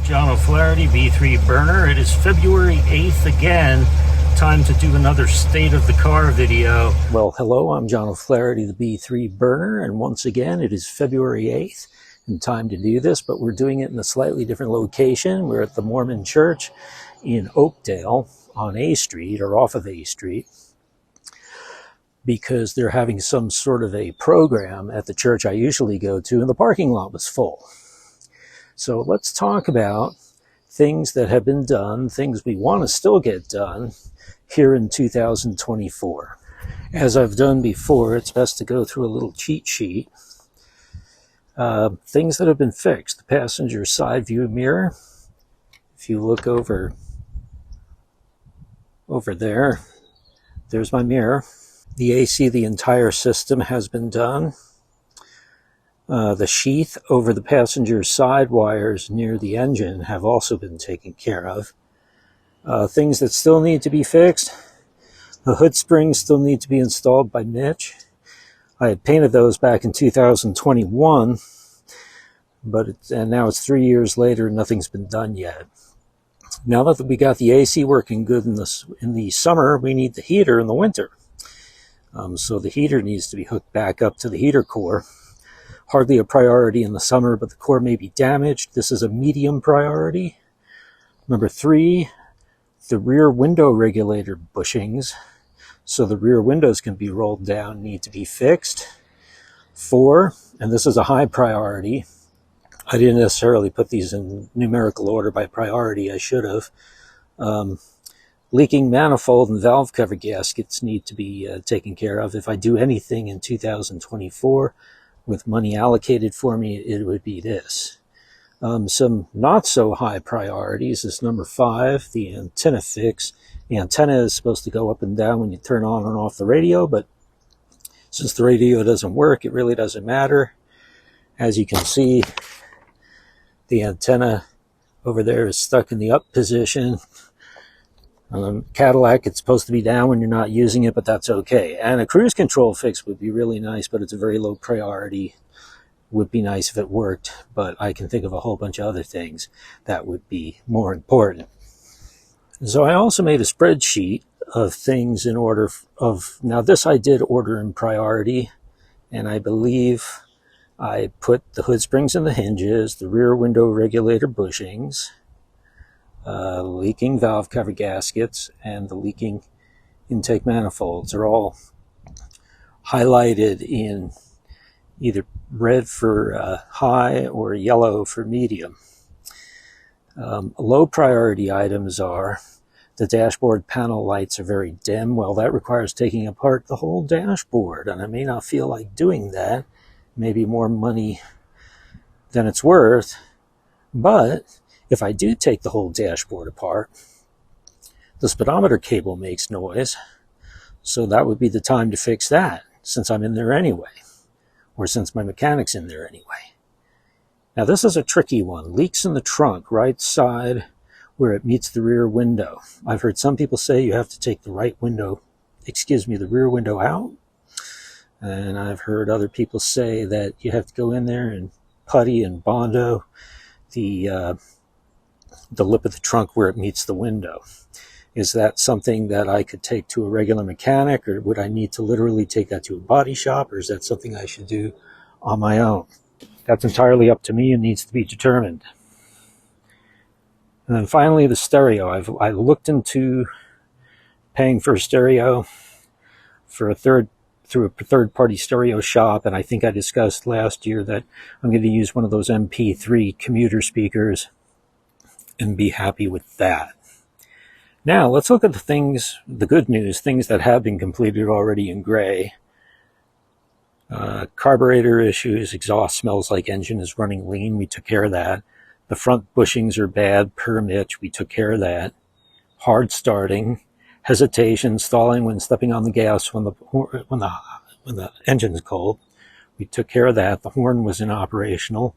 John O'Flaherty, B3 burner. It is February 8th again. Time to do another state of the car video. Well, hello, I'm John O'Flaherty, the B3 burner, and once again it is February 8th and time to do this, but we're doing it in a slightly different location. We're at the Mormon Church in Oakdale on A Street, or off of A Street, because they're having some sort of a program at the church I usually go to, and the parking lot was full. So let's talk about things that have been done, things we want to still get done here in 2024. As I've done before, it's best to go through a little cheat sheet. Things that have been fixed. The passenger side view mirror. If you look over there, there's my mirror. The AC, the entire system has been done. The sheath over the passenger side wires near the engine have also been taken care of. Things that still need to be fixed. The hood springs still need to be installed by Mitch. I had painted those back in 2021, and now it's 3 years later and nothing's been done yet. Now that we got the AC working good in the summer, we need the heater in the winter. So the heater needs to be hooked back up to the heater core. Hardly a priority in the summer, but the core may be damaged. This is a medium priority. Number 3, the rear window regulator bushings, so the rear windows can be rolled down, need to be fixed. 4, and this is a high priority. I didn't necessarily put these in numerical order by priority. I should have. Leaking manifold and valve cover gaskets need to be taken care of. If I do anything in 2024 with money allocated for me, it would be this. Some not so high priorities is number 5, the antenna fix. The antenna is supposed to go up and down when you turn on and off the radio, but since the radio doesn't work, it really doesn't matter. As you can see, the antenna over there is stuck in the up position. Cadillac, it's supposed to be down when you're not using it, but that's okay. And a cruise control fix would be really nice, but it's a very low priority. Would be nice if it worked, but I can think of a whole bunch of other things that would be more important. So I also made a spreadsheet of things in order of, now this I did order in priority, and I believe I put the hood springs and the hinges, the rear window regulator bushings, leaking valve cover gaskets, and the leaking intake manifolds are all highlighted in either red for high or yellow for medium. Low priority items are the dashboard panel lights are very dim. Well, that requires taking apart the whole dashboard, and I may not feel like doing that. Maybe more money than it's worth, but if I do take the whole dashboard apart, the speedometer cable makes noise, so that would be the time to fix that, since I'm in there anyway, or since my mechanic's in there anyway. Now this is a tricky one. Leaks in the trunk, right side where it meets the rear window. I've heard some people say you have to take the rear window out. And I've heard other people say that you have to go in there and putty and Bondo the lip of the trunk where it meets the window. Is that something that I could take to a regular mechanic, or would I need to literally take that to a body shop, or is that something I should do on my own? That's entirely up to me and needs to be determined. And then finally, the stereo. I looked into paying for a stereo through a third-party stereo shop, and I think I discussed last year that I'm going to use one of those MP3 commuter speakers and be happy with that. Now, let's look at the good news, things that have been completed already in gray. Carburetor issues, exhaust smells like engine is running lean. We took care of that. The front bushings are bad, per Mitch. We took care of that. Hard starting. Hesitation, stalling when stepping on the gas when the engine's cold. We took care of that. The horn was inoperational.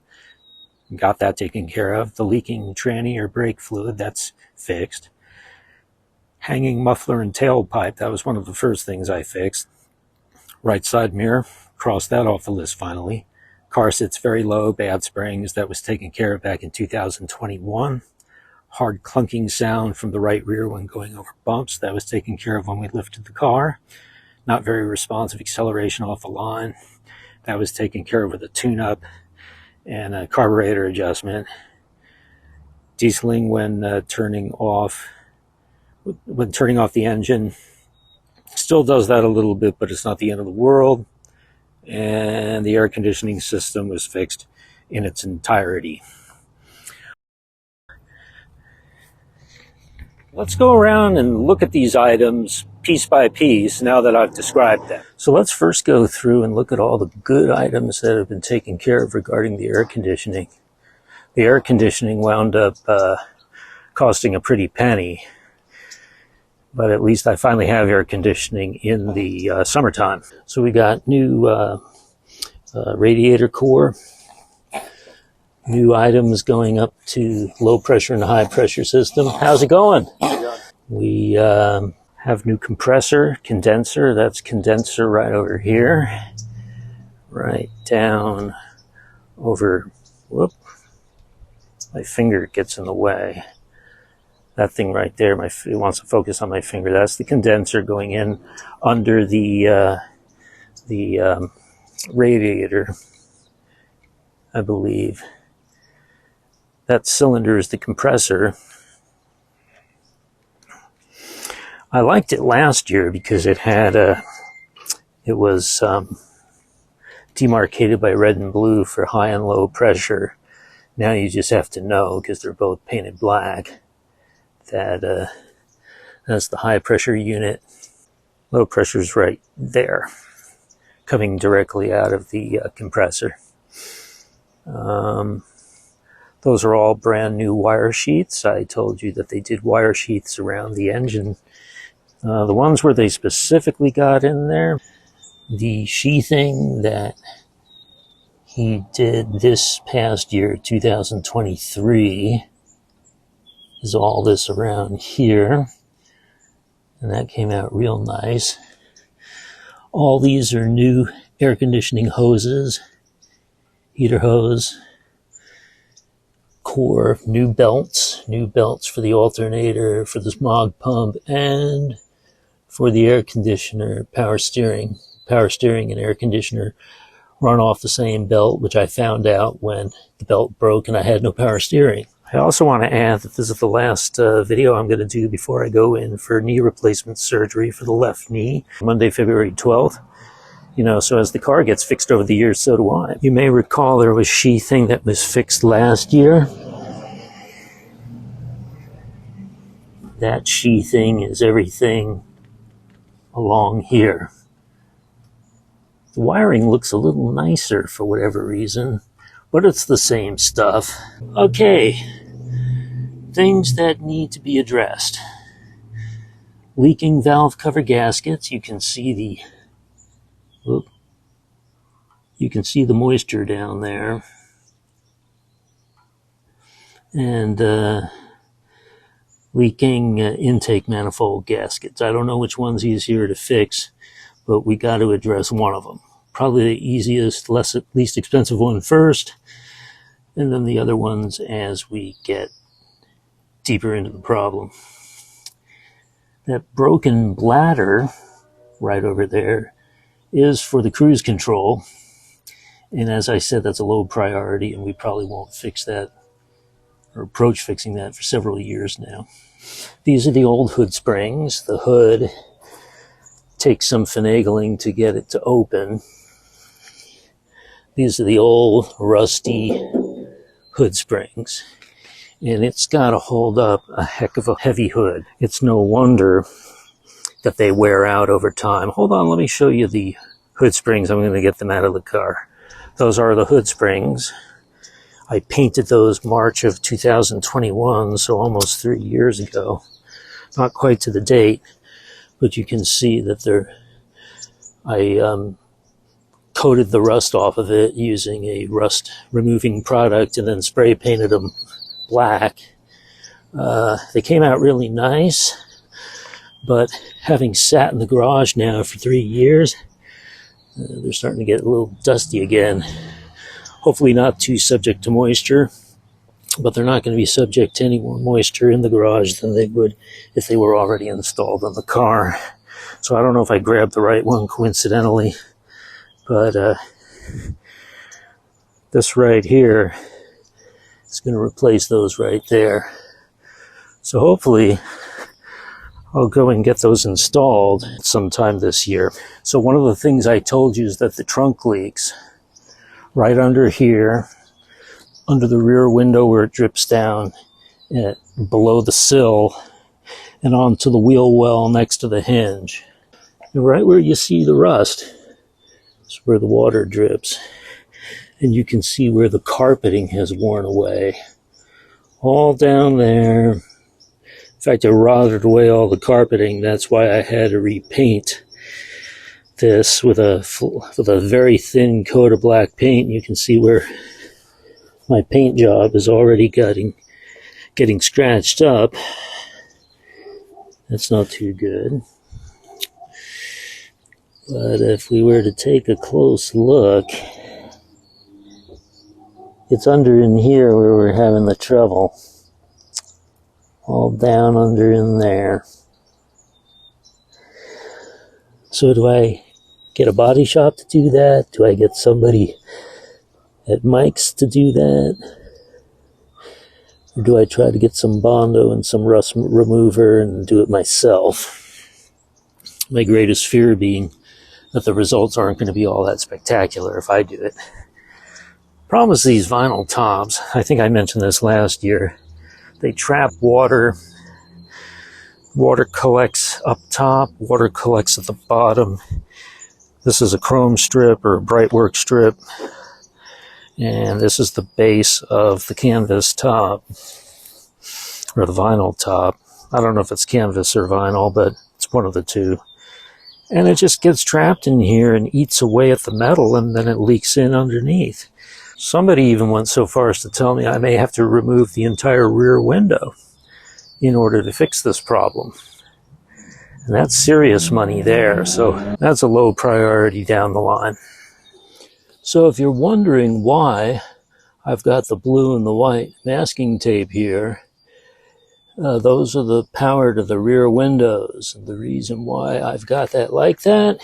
Got that taken care of. The leaking tranny or brake fluid, that's fixed. Hanging muffler and tailpipe, that was one of the first things I fixed. Right side mirror, crossed that off the list finally. Car sits very low, bad springs. That was taken care of back in 2021. Hard clunking sound from the right rear when going over bumps. That was taken care of when we lifted the car. Not very responsive acceleration off the line. That was taken care of with a tune-up and a carburetor adjustment. Dieseling when turning off the engine. Still does that a little bit, but it's not the end of the world. And the air conditioning system was fixed in its entirety. Let's go around and look at these items piece by piece now that I've described them. So let's first go through and look at all the good items that have been taken care of regarding the air conditioning. The air conditioning wound up costing a pretty penny, but at least I finally have air conditioning in the summertime. So we got new radiator core, new items going up to low pressure and high pressure system. How's it going? We have new compressor, condenser. That's condenser right over here. Right down over, whoop, my finger gets in the way. That thing right there, it wants to focus on my finger. That's the condenser going in under the radiator, I believe. That cylinder is the compressor. I liked it last year because it was demarcated by red and blue for high and low pressure. Now you just have to know, because they're both painted black, that that's the high pressure unit. Low pressure is right there, coming directly out of the compressor. Those are all brand new wire sheaths. I told you that they did wire sheaths around the engine. The ones where they specifically got in there, the sheathing that he did this past year, 2023, is all this around here. And that came out real nice. All these are new air conditioning hoses, heater hose, core, new belts for the alternator, for the smog pump, and for the air conditioner, power steering and air conditioner run off the same belt, which I found out when the belt broke and I had no power steering. I also want to add that this is the last video I'm going to do before I go in for knee replacement surgery for the left knee, Monday, February 12th. You know, so as the car gets fixed over the years, so do I. You may recall there was sheathing that was fixed last year. That sheathing is everything along here. The wiring looks a little nicer for whatever reason, but it's the same stuff. Okay, things that need to be addressed. Leaking valve cover gaskets. You can see the moisture down there. And leaking intake manifold gaskets. I don't know which one's easier to fix, but we got to address one of them. Probably the easiest, least expensive one first, and then the other ones as we get deeper into the problem. That broken bladder right over there is for the cruise control. And as I said, that's a low priority, and we probably won't fix that or approach fixing that for several years now. These are the old hood springs. The hood takes some finagling to get it to open. These are the old rusty hood springs. And it's got to hold up a heck of a heavy hood. It's no wonder that they wear out over time. Hold on, let me show you the hood springs. I'm going to get them out of the car. Those are the hood springs. I painted those March of 2021, so almost 3 years ago. Not quite to the date, but you can see that I coated the rust off of it using a rust removing product and then spray painted them black. They came out really nice, but having sat in the garage now for 3 years, they're starting to get a little dusty again. Hopefully not too subject to moisture, but they're not going to be subject to any more moisture in the garage than they would if they were already installed in the car. So I don't know if I grabbed the right one coincidentally, but this right here is going to replace those right there. So hopefully I'll go and get those installed sometime this year. So one of the things I told you is that the trunk leaks right under here, under the rear window where it drips down, below the sill, and onto the wheel well next to the hinge. And right where you see the rust is where the water drips. And you can see where the carpeting has worn away. All down there. In fact, I rotted away all the carpeting. That's why I had to repaint this with a very thin coat of black paint. You can see where my paint job is already getting scratched up. That's not too good. But if we were to take a close look, it's under in here where we're having the trouble. All down under in there. So do I get a body shop to do that? Do I get somebody at Mike's to do that? Or do I try to get some Bondo and some rust remover and do it myself? My greatest fear being that the results aren't going to be all that spectacular if I do it. Problem is these vinyl tops, I think I mentioned this last year, they trap water. Water collects up top, water collects at the bottom. This is a chrome strip or a brightwork strip. And this is the base of the canvas top, or the vinyl top. I don't know if it's canvas or vinyl, but it's one of the two. And it just gets trapped in here and eats away at the metal, and then it leaks in underneath. Somebody even went so far as to tell me I may have to remove the entire rear window in order to fix this problem. And that's serious money there, so that's a low priority down the line. So if you're wondering why I've got the blue and the white masking tape here, those are the power to the rear windows. And the reason why I've got that like that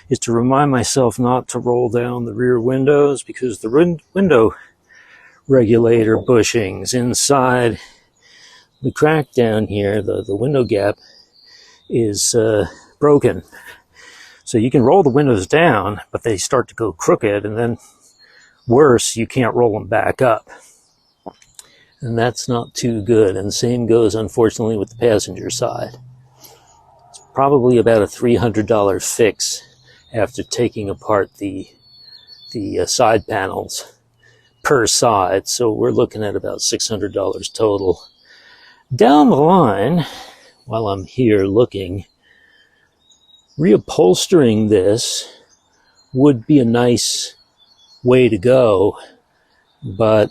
is to remind myself not to roll down the rear windows, because the window regulator bushings inside the crack down here, the window gap, is broken. So you can roll the windows down, but they start to go crooked, and then worse, you can't roll them back up. And that's not too good. And the same goes, unfortunately, with the passenger side. It's probably about a $300 fix after taking apart the side panels per side. So we're looking at about $600 total. Down the line, while I'm here looking, reupholstering this would be a nice way to go, but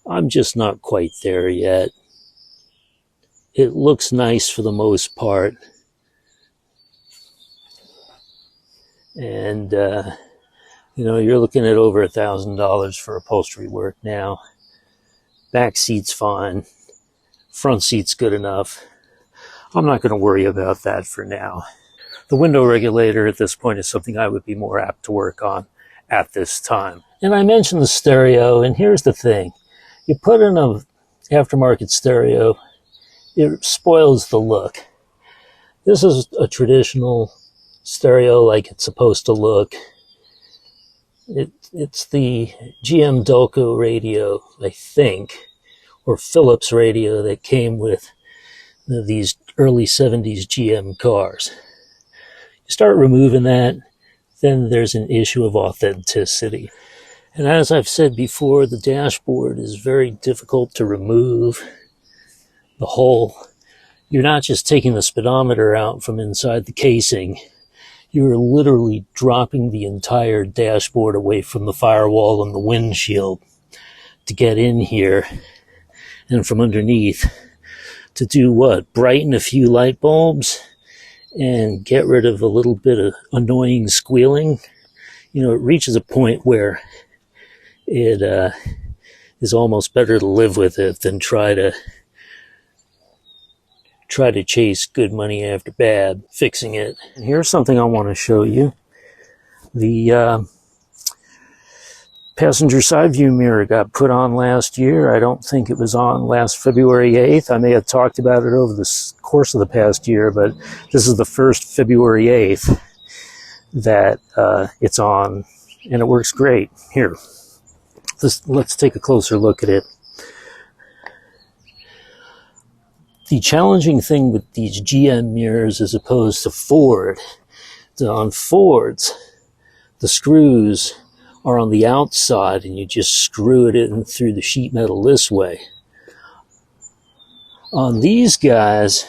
I'm just not quite there yet. It looks nice for the most part. And, you're looking at over $1,000 for upholstery work now. Back seat's fine. Front seat's good enough. I'm not going to worry about that for now. The window regulator at this point is something I would be more apt to work on at this time. And I mentioned the stereo, and here's the thing. You put in an aftermarket stereo, it spoils the look. This is a traditional stereo like it's supposed to look. It's the GM Delco radio, I think, or Philips radio that came with these early 70s GM cars. You start removing that, then there's an issue of authenticity. And as I've said before, the dashboard is very difficult to remove. The whole, you're not just taking the speedometer out from inside the casing, you're literally dropping the entire dashboard away from the firewall and the windshield to get in here, and from underneath to do what? Brighten a few light bulbs and get rid of a little bit of annoying squealing it reaches a point where it is almost better to live with it than try to chase good money after bad, fixing it. And here's something I want to show you. The passenger side view mirror got put on last year. I don't think it was on last February 8th. I may have talked about it over the course of the past year, but this is the first February 8th that it's on, and it works great. Here, let's take a closer look at it. The challenging thing with these GM mirrors as opposed to Ford, on Fords, the screws are on the outside and you just screw it in through the sheet metal this way. On these guys,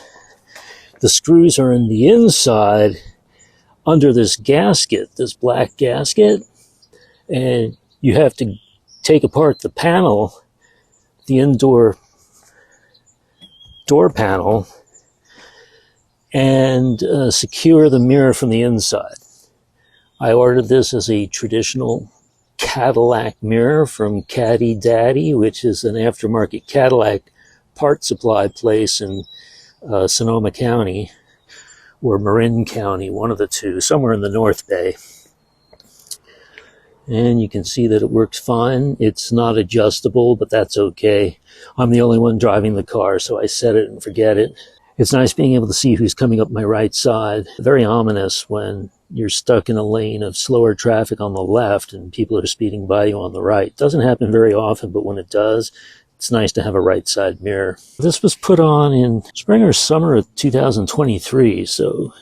the screws are in the inside under this gasket, this black gasket, and you have to take apart the panel, the indoor door panel, and secure the mirror from the inside. I ordered this as a traditional Cadillac mirror from Caddy Daddy, which is an aftermarket Cadillac part supply place in Sonoma County or Marin County, one of the two, somewhere in the North Bay. And you can see that it works fine. It's not adjustable, but that's okay. I'm the only one driving the car, so I set it and forget it. It's nice being able to see who's coming up my right side. Very ominous when you're stuck in a lane of slower traffic on the left and people are speeding by you on the right. Doesn't happen very often, but when it does, it's nice to have a right side mirror. This was put on in spring or summer of 2023, so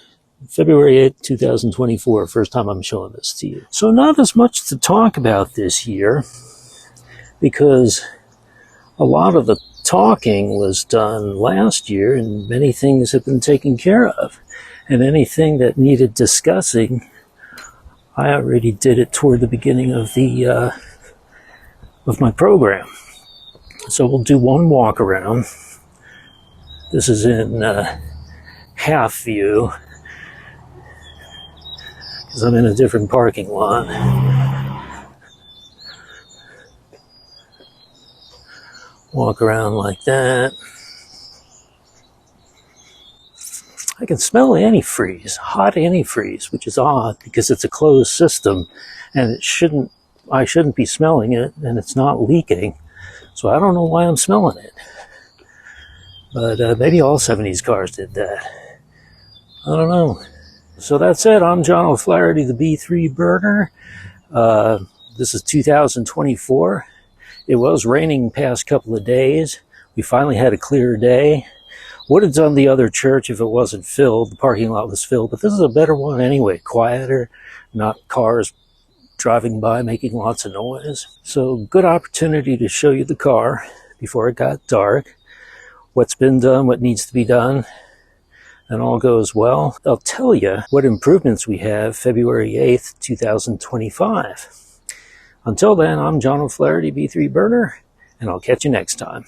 February 8th, 2024, first time I'm showing this to you. So not as much to talk about this year, because a lot of the talking was done last year and many things have been taken care of. And anything that needed discussing, I already did it toward the beginning of the of my program. So we'll do one walk around. This is in half view, because I'm in a different parking lot. Walk around like that. I can smell antifreeze, hot antifreeze, which is odd because it's a closed system and I shouldn't be smelling it, and it's not leaking. So I don't know why I'm smelling it. But maybe all 70s cars did that. I don't know. So that's it. I'm John O'Flaherty, the B3 burner. This is 2024. It was raining past couple of days. We finally had a clear day. Would have done the other church if it wasn't filled. The parking lot was filled, but this is a better one anyway. Quieter, not cars driving by making lots of noise. So good opportunity to show you the car before it got dark. What's been done, what needs to be done, and all goes well. I'll tell you what improvements we have February 8th, 2025. Until then, I'm John O'Flaherty, B3 Burner, and I'll catch you next time.